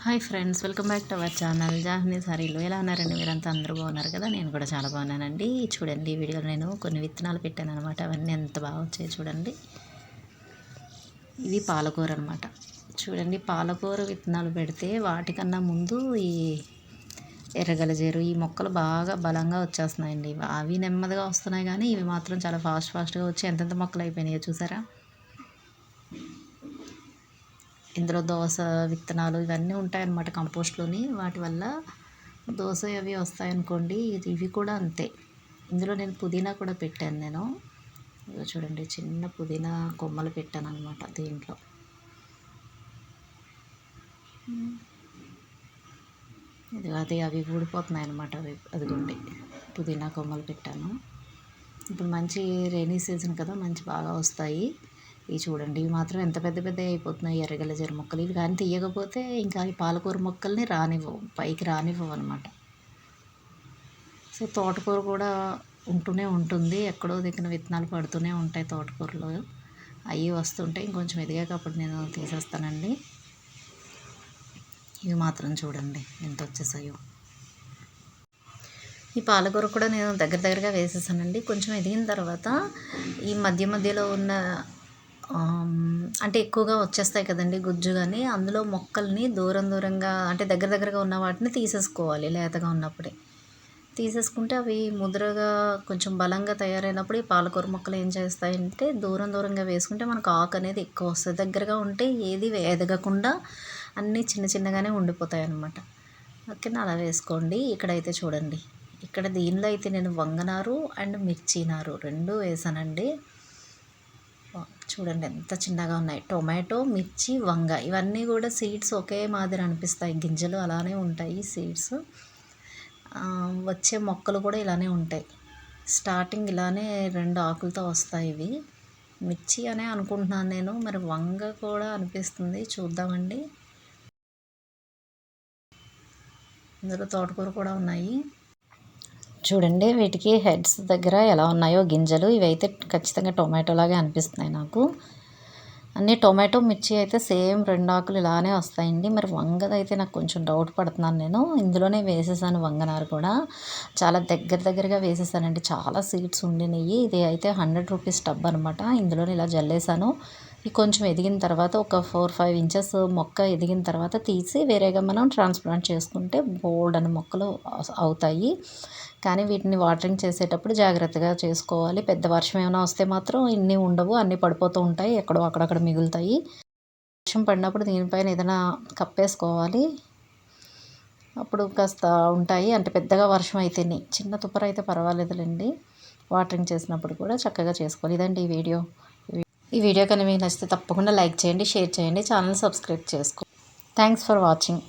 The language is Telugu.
Hi friends, welcome back to our channel Jahni సారీలు. ఎలా ఉన్నారండి? మీరంతా అందరూ బాగున్నారు కదా? నేను కూడా చాలా బాగున్నానండి. చూడండి, ఈ వీడియోలో నేను కొన్ని విత్తనాలు పెట్టాను అనమాట. అవన్నీ ఎంత బాగా వచ్చాయి చూడండి. ఇది పాలకూర అనమాట. చూడండి, పాలకూర విత్తనాలు పెడితే వాటికన్నా ముందు ఈ ఎర్రగలజేరు ఈ మొక్కలు బాగా బలంగా వచ్చేస్తున్నాయండి. అవి నెమ్మదిగా వస్తున్నాయి కానీ ఇవి మాత్రం చాలా ఫాస్ట్గా వచ్చి ఎంతెంత మొక్కలు అయిపోయినాయో చూసారా. ఇందులో దోస విత్తనాలు ఇవన్నీ ఉంటాయన్నమాట కంపోస్ట్లోని. వాటి వల్ల దోస అవి వస్తాయనుకోండి. ఇవి కూడా అంతే. ఇందులో నేను పుదీనా కూడా పెట్టాను. నేను చూడండి, చిన్న పుదీనా కొమ్మలు పెట్టాను అనమాట దీంట్లో. ఇది అవి ఊడిపోతున్నాయి అన్నమాట. అదిగోండి, పుదీనా కొమ్మలు పెట్టాను. ఇప్పుడు మంచి రైనీ సీజన్ కదా, మంచి బాగా వస్తాయి. ఇవి చూడండి, ఇవి మాత్రం ఎంత పెద్ద పెద్ద అయిపోతున్నాయి ఎర్రగలజేరు మొక్కలు. ఇవి కానీ తీయకపోతే ఇంకా ఈ పాలకూర మొక్కల్ని పైకి రానివ్వవు అనమాట. సో తోటకూర కూడా ఉంటూనే ఉంటుంది, ఎక్కడో దిక్కున విత్తనాలు పడుతూనే ఉంటాయి తోటకూరలో. అవి వస్తుంటాయి. ఇంకొంచెం ఎదిగాక అప్పుడు నేను తీసేస్తానండి. ఇవి మాత్రం చూడండి ఎంత వచ్చేసాయో. ఈ పాలకూర కూడా నేను దగ్గరగా వేసేసానండి. కొంచెం ఎదిగిన తర్వాత ఈ మధ్యలో ఉన్న అంటే ఎక్కువగా వచ్చేస్తాయి కదండి గుజ్జు, కానీ అందులో మొక్కల్ని దూరంగా అంటే దగ్గరగా ఉన్న వాటిని తీసేసుకోవాలి. లేతగా ఉన్నప్పుడే తీసేసుకుంటే అవి ముద్రగా కొంచెం బలంగా తయారైనప్పుడు ఈ పాలకూర మొక్కలు ఏం చేస్తాయంటే దూరంగా వేసుకుంటే మనకు ఆకు అనేది ఎక్కువ వస్తుంది. దగ్గరగా ఉంటే ఏది ఎదగకుండా అన్నీ చిన్నగానే ఉండిపోతాయి అన్నమాట. ఓకేనా, అలా వేసుకోండి. ఇక్కడైతే చూడండి, ఇక్కడ దీనిలో అయితే నేను వంగనారు అండ్ మిర్చి నారు రెండు వేసానండి. చూడండి ఎంత చిన్నగా ఉన్నాయి. టొమాటో, మిర్చి, వంగ ఇవన్నీ కూడా సీడ్స్ ఒకే మాదిరి అనిపిస్తాయి. గింజలు అలానే ఉంటాయి సీడ్స్. వచ్చే మొక్కలు కూడా ఇలానే ఉంటాయి. స్టార్టింగ్ ఇలానే 2 ఆకులతో వస్తాయి ఇవి. మిర్చి అనే అనుకుంటున్నాను నేను, మరి వంగ కూడా అనిపిస్తుంది, చూద్దామండి. ఇందులో తోటకూర కూడా ఉన్నాయి. చూడండి, వీటికి హెడ్స్ దగ్గర ఎలా ఉన్నాయో గింజలు. ఇవైతే ఖచ్చితంగా టొమాటో లాగే అనిపిస్తున్నాయి నాకు. అన్నీ టొమాటో, మిర్చి అయితే సేమ్ 2 ఆకులు ఇలానే వస్తాయండి. మరి వంగదైతే నాకు కొంచెం డౌట్ పడుతున్నాను నేను. ఇందులోనే వేసేసాను వంగనారు కూడా. చాలా దగ్గరగా వేసేసానండి. చాలా సీడ్స్ ఉండినాయి. ఇది అయితే 100 రూపీస్ టబ్ అనమాట. ఇందులోనే ఇలా జల్లేసాను. ఇది కొంచెం ఎదిగిన తర్వాత ఒక 4-5 ఇంచెస్ మొక్క ఎదిగిన తర్వాత తీసి వేరేగా మనం ట్రాన్స్ప్లాంట్ చేసుకుంటే బోల్డ్ అని మొక్కలు అవుతాయి. కానీ వీటిని వాటరింగ్ చేసేటప్పుడు జాగ్రత్తగా చేసుకోవాలి. పెద్ద వర్షం ఏమైనా వస్తే మాత్రం ఇన్ని ఉండవు, అన్నీ పడిపోతూ ఉంటాయి, ఎక్కడో అక్కడక్కడ మిగులుతాయి. వర్షం పడినప్పుడు దీనిపైన ఏదైనా కప్పేసుకోవాలి, అప్పుడు కాస్త ఉంటాయి. అంటే పెద్దగా వర్షం అయితేనే, చిన్న తుప్పర అయితే పర్వాలేదులేండి. వాటరింగ్ చేసినప్పుడు కూడా చక్కగా చేసుకోవాలి. ఇదండి ఈ వీడియో కానీ మీకు నచ్చితే తప్పకుండా లైక్ చేయండి, షేర్ చేయండి, ఛానల్ సబ్స్క్రైబ్ చేసుకోండి. Thanks for watching.